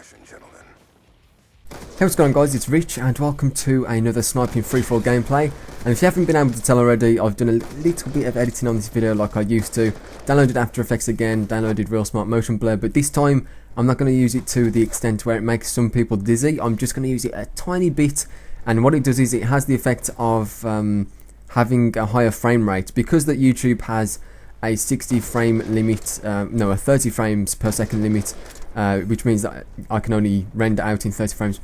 discretion, gentlemen. Hey, what's going on, guys? It's Rich and welcome to another sniping free-for-all gameplay. And if you haven't been able to tell already, I've done a little bit of editing on this video like I used to. Downloaded After Effects again, downloaded Real Smart Motion Blur, but this time I'm not going to use it to the extent where it makes some people dizzy. I'm just going to use it a tiny bit, and what it does is it has the effect of having a higher frame rate. Because that YouTube has a 60 frame limit, a 30 frames per second limit, which means that I can only render out in 30 frames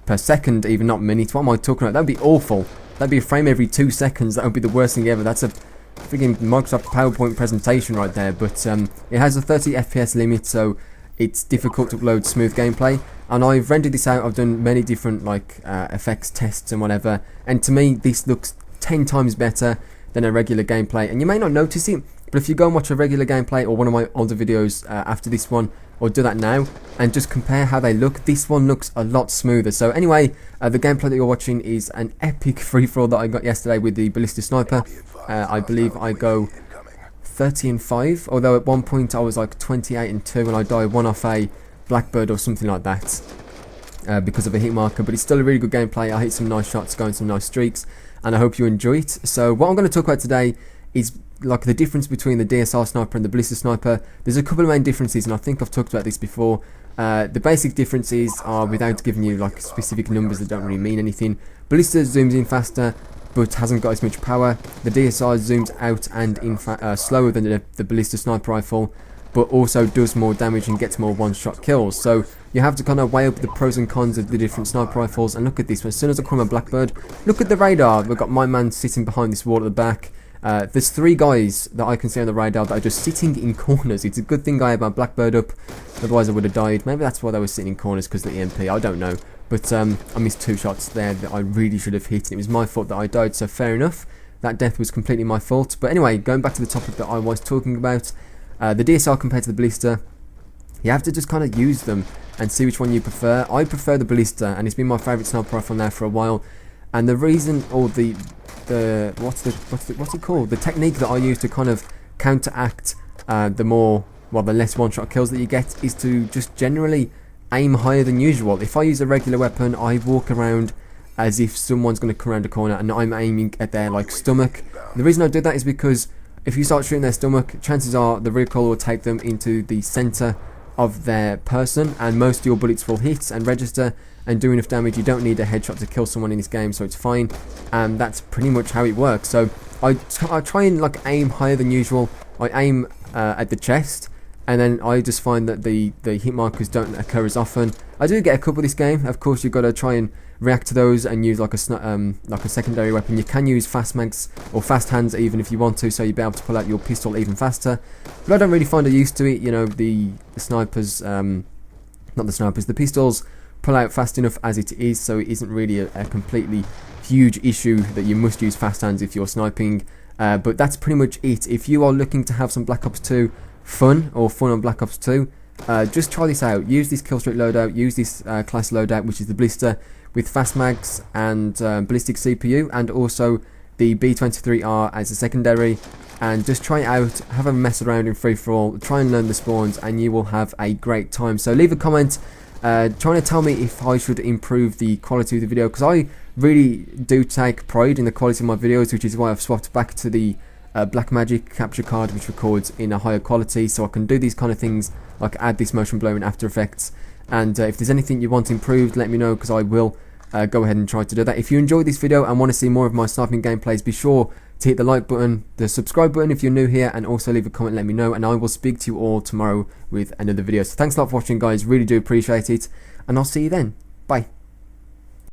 per second, even not minutes. What am I talking about? That would be awful. That'd be a frame every 2 seconds. That would be the worst thing ever. That's a freaking Microsoft PowerPoint presentation right there. But it has a 30 FPS limit, so it's difficult to upload smooth gameplay. And I've rendered this out. I've done many different effects tests and whatever. And to me, this looks 10 times better than a regular gameplay. And you may not notice it, but if you go and watch a regular gameplay or one of my older videos after this one, or do that now, and just compare how they look, this one looks a lot smoother. So anyway, the gameplay that you're watching is an epic free-for-all that I got yesterday with the Ballista Sniper. I believe I go 30-5, although at one point I was like 28-2 and I died one off a Blackbird or something like that because of a hit marker. But it's still a really good gameplay. I hit some nice shots, going some nice streaks, and I hope you enjoy it. So what I'm going to talk about today is like the difference between the DSR sniper and the Ballista sniper. There's a couple of main differences, and I think I've talked about this before. The basic differences are, without giving you like specific numbers that don't really mean anything, Ballista zooms in faster but hasn't got as much power. The DSR zooms out and in slower than the Ballista sniper rifle, but also does more damage and gets more one-shot kills. So you have to kind of weigh up the pros and cons of the different sniper rifles. And look at this, as soon as I call my Blackbird, look at the radar. We've got my man sitting behind this wall at the back. There's 3 guys that I can see on the radar that are just sitting in corners. It's a good thing I had my Blackbird up, otherwise I would have died. Maybe that's why they were sitting in corners, because of the EMP, I don't know. But I missed 2 shots there that I really should have hit. It was my fault that I died, so fair enough. That death was completely my fault. But anyway, going back to the topic that I was talking about, the DSR compared to the Ballista, you have to just kind of use them and see which one you prefer. I prefer the Ballista, and it's been my favourite sniper rifle now for a while. And the reason, or what's it called? The technique that I use to kind of counteract the less one-shot kills that you get is to just generally aim higher than usual. If I use a regular weapon, I walk around as if someone's going to come around a corner and I'm aiming at their stomach. And the reason I do that is because if you start shooting their stomach, chances are the recoil will take them into the centre of their person, and most of your bullets will hit and register and do enough damage. You don't need a headshot to kill someone in this game, so it's fine. And that's pretty much how it works. So I try and aim higher than usual. I aim at the chest, and then I just find that the hit markers don't occur as often. I do get a couple this game. Of course, you've got to try and react to those and use like a secondary weapon. You can use fast mags or fast hands even if you want to, so you'll be able to pull out your pistol even faster. But I don't really find a use to it. You know, the snipers, not the snipers, the pistols pull out fast enough as it is, so it isn't really a completely huge issue that you must use fast hands if you're sniping. But that's pretty much it. If you are looking to have some Black Ops 2 fun on Black Ops 2, just try this out. Use this kill streak loadout, use this class loadout, which is the Ballista, with fast mags and ballistic CPU, and also the B23R as a secondary. And just try it out, have a mess around in free-for-all, try and learn the spawns, and you will have a great time. So leave a comment trying to tell me if I should improve the quality of the video, because I really do take pride in the quality of my videos, which is why I've swapped back to the Blackmagic capture card, which records in a higher quality, so I can do these kind of things, like add this motion blur in After Effects. And if there's anything you want improved, let me know, because I will go ahead and try to do that. If you enjoyed this video and want to see more of my sniping gameplays, be sure to hit the like button, the subscribe button if you're new here, and also leave a comment, let me know, and I will speak to you all tomorrow with another video. So thanks a lot for watching, guys, really do appreciate it, and I'll see you then. Bye.